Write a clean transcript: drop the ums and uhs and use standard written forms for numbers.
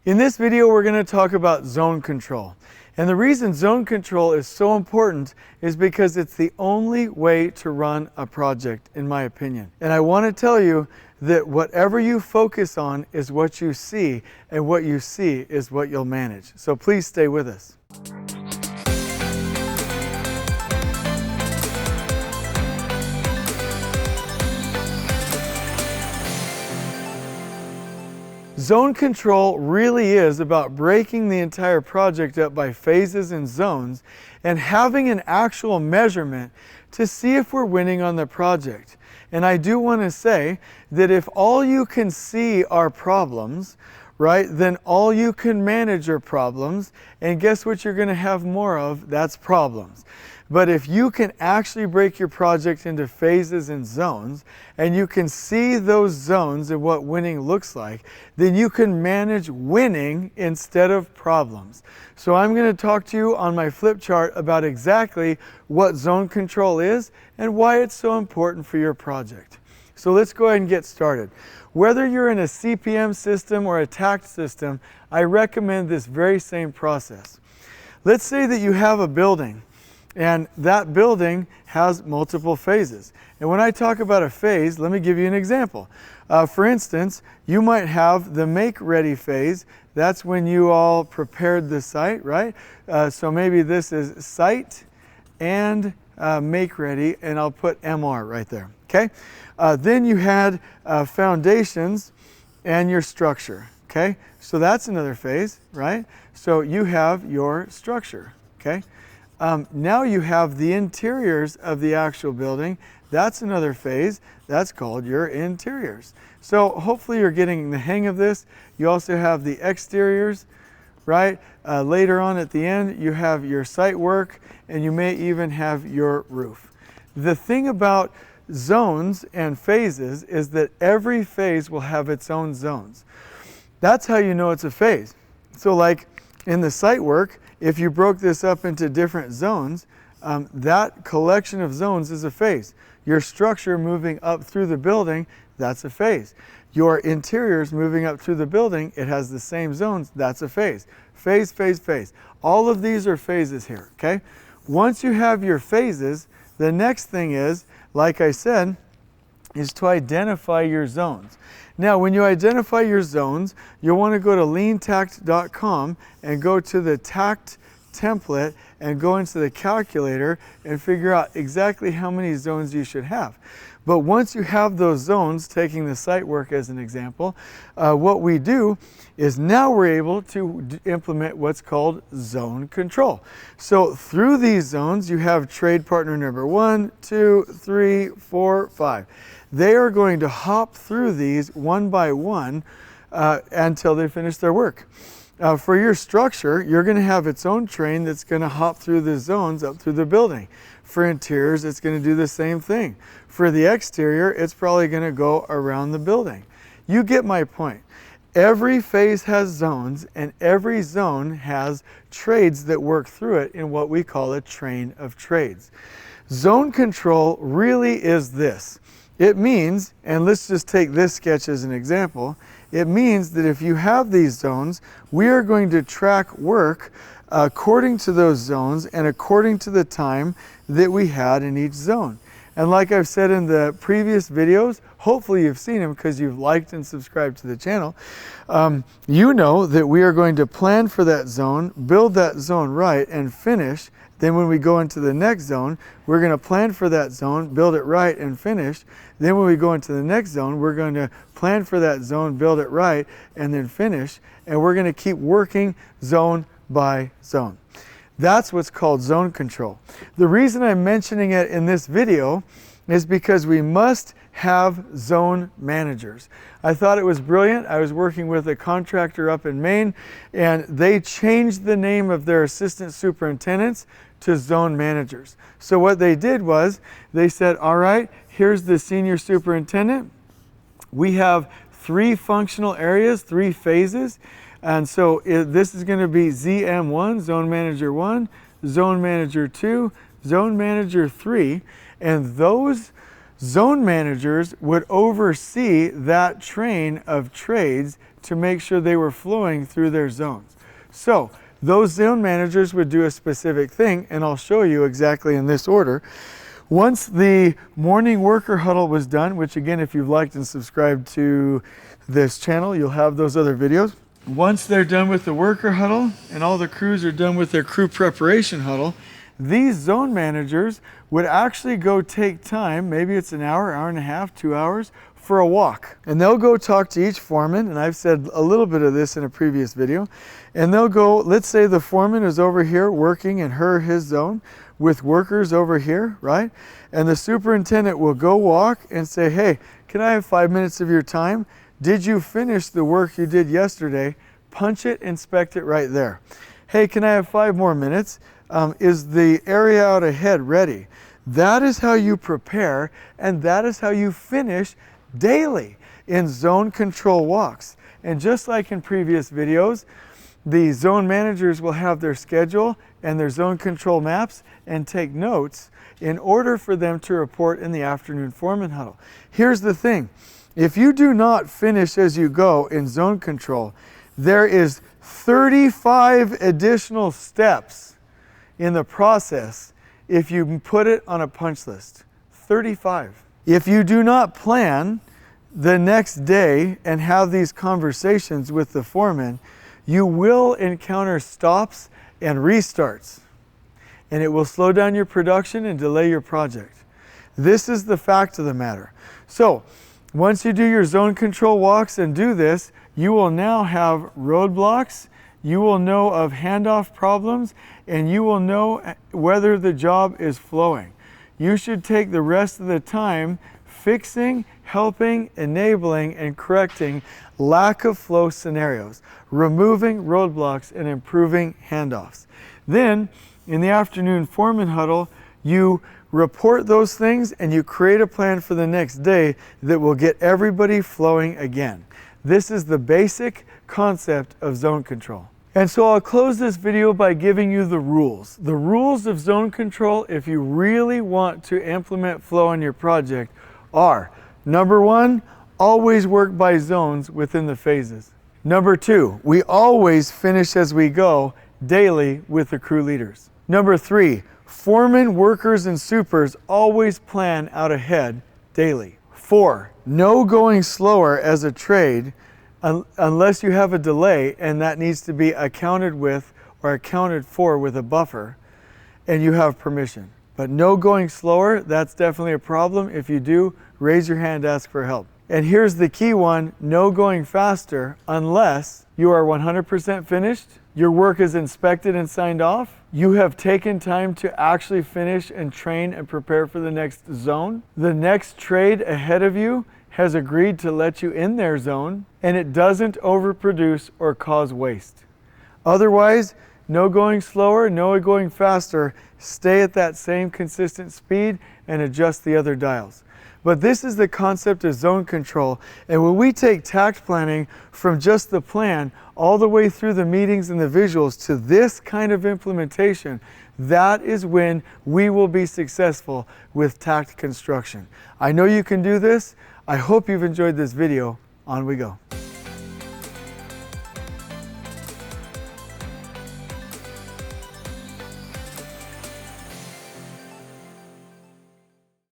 In this video, we're going to talk about zone control. And the reason zone control is so important is because it's the only way to run a project, in my opinion. And I want to tell you that whatever you focus on is what you see, and what you see is what you'll manage. So please stay with us. Zone control really is about breaking the entire project up by phases and zones and having an actual measurement to see if we're winning on the project. And I do want to say that if all you can see are problems, right, then all you can manage are problems, and guess what you're going to have more of? That's problems. But if you can actually break your project into phases and zones, and you can see those zones and what winning looks like, then you can manage winning instead of problems. So I'm going to talk to you on my flip chart about exactly what zone control is and why it's so important for your project. So let's go ahead and get started. Whether you're in a CPM system or a TACT system, I recommend this very same process. Let's say that you have a building, and that building has multiple phases. And when I talk about a phase, let me give you an example. For instance, you might have the make ready phase. That's when you all prepared the site, right? So maybe this is site and make ready, and I'll put MR right there, okay? Then you had foundations and your structure, okay? So that's another phase, right? So you have your structure, okay? Now you have the interiors of the actual building. That's another phase. That's called your interiors. So hopefully you're getting the hang of this. You also have the exteriors, right? Later on at the end, you have your site work, and you may even have your roof. The thing about zones and phases is that every phase will have its own zones. That's how you know it's a phase. So like in the site work, if you broke this up into different zones, that collection of zones is a phase. Your structure moving up through the building, that's a phase. Your interiors moving up through the building, it has the same zones, that's a phase. Phase, phase, phase. All of these are phases here, okay? Once you have your phases, the next thing is, like I said, is to identify your zones. Now, when you identify your zones, you'll want to go to leantact.com and go to the TACT template and go into the calculator and figure out exactly how many zones you should have. But once you have those zones, taking the site work as an example, what we do is now we're able to implement what's called zone control. So through these zones, you have trade partner number 1, 2, 3, 4, 5. They are going to hop through these one by one until they finish their work. For your structure, you're going to have its own train that's going to hop through the zones up through the building. For interiors, it's going to do the same thing. For the exterior, it's probably going to go around the building. You get my point. Every phase has zones, and every zone has trades that work through it in what we call a train of trades. Zone control really is this. It means, and let's just take this sketch as an example, it means that if you have these zones, we are going to track work according to those zones and according to the time that we had in each zone. And like I've said in the previous videos, hopefully you've seen them because you've liked and subscribed to the channel, you know that we are going to plan for that zone, build that zone right, and finish. Then when we go into the next zone, we're going to plan for that zone, build it right, and finish. Then when we go into the next zone, we're going to plan for that zone, build it right, and then finish. And we're going to keep working zone by zone. That's what's called zone control. The reason I'm mentioning it in this video is because we must have zone managers. I thought it was brilliant. I was working with a contractor up in Maine, and they changed the name of their assistant superintendents to zone managers. So what they did was they said, all right, here's the senior superintendent. We have 3 functional areas, 3 phases. And so this is going to be ZM1, Zone Manager 1, Zone Manager 2, Zone Manager 3, and those zone managers would oversee that train of trades to make sure they were flowing through their zones. So those zone managers would do a specific thing, and I'll show you exactly in this order. Once the morning worker huddle was done, which again, if you've liked and subscribed to this channel, you'll have those other videos. Once they're done with the worker huddle and all the crews are done with their crew preparation huddle, these zone managers would actually go take time, maybe it's an hour, hour and a half, 2 hours, for a walk. And they'll go talk to each foreman, and I've said a little bit of this in a previous video, and they'll go, let's say the foreman is over here working in his zone with workers over here, right? And the superintendent will go walk and say, hey, can I have 5 minutes of your time? Did you finish the work you did yesterday? Punch it, inspect it right there. Hey, can I have 5 more minutes? Is the area out ahead ready? That is how you prepare, and that is how you finish daily in zone control walks. And just like in previous videos, the zone managers will have their schedule and their zone control maps and take notes in order for them to report in the afternoon foreman huddle. Here's the thing. If you do not finish as you go in zone control, there is 35 additional steps in the process if you put it on a punch list. 35. If you do not plan the next day and have these conversations with the foreman, you will encounter stops and restarts, and it will slow down your production and delay your project. This is the fact of the matter. So once you do your zone control walks and do this, you will now have roadblocks, you will know of handoff problems, and you will know whether the job is flowing. You should take the rest of the time fixing, helping, enabling, and correcting lack of flow scenarios, removing roadblocks, and improving handoffs. Then, in the afternoon foreman huddle, you report those things and you create a plan for the next day that will get everybody flowing again. This is the basic concept of zone control. And so I'll close this video by giving you the rules. The rules of zone control, if you really want to implement flow on your project, are: number 1, always work by zones within the phases. Number 2, we always finish as we go daily with the crew leaders. Number 3, foremen, workers, and supers always plan out ahead daily. 4, no going slower as a trade unless you have a delay and that needs to be accounted with or accounted for with a buffer and you have permission. But no going slower, that's definitely a problem. If you do, raise your hand, ask for help. And here's the key one: no going faster unless you are 100% finished, your work is inspected and signed off, you have taken time to actually finish and train and prepare for the next zone, the next trade ahead of you has agreed to let you in their zone, and it doesn't overproduce or cause waste. Otherwise, no going slower, no going faster, stay at that same consistent speed and adjust the other dials. But this is the concept of zone control, and when we take tact planning from just the plan all the way through the meetings and the visuals to this kind of implementation, that is when we will be successful with tact construction. I know you can do this. I hope you've enjoyed this video. On we go.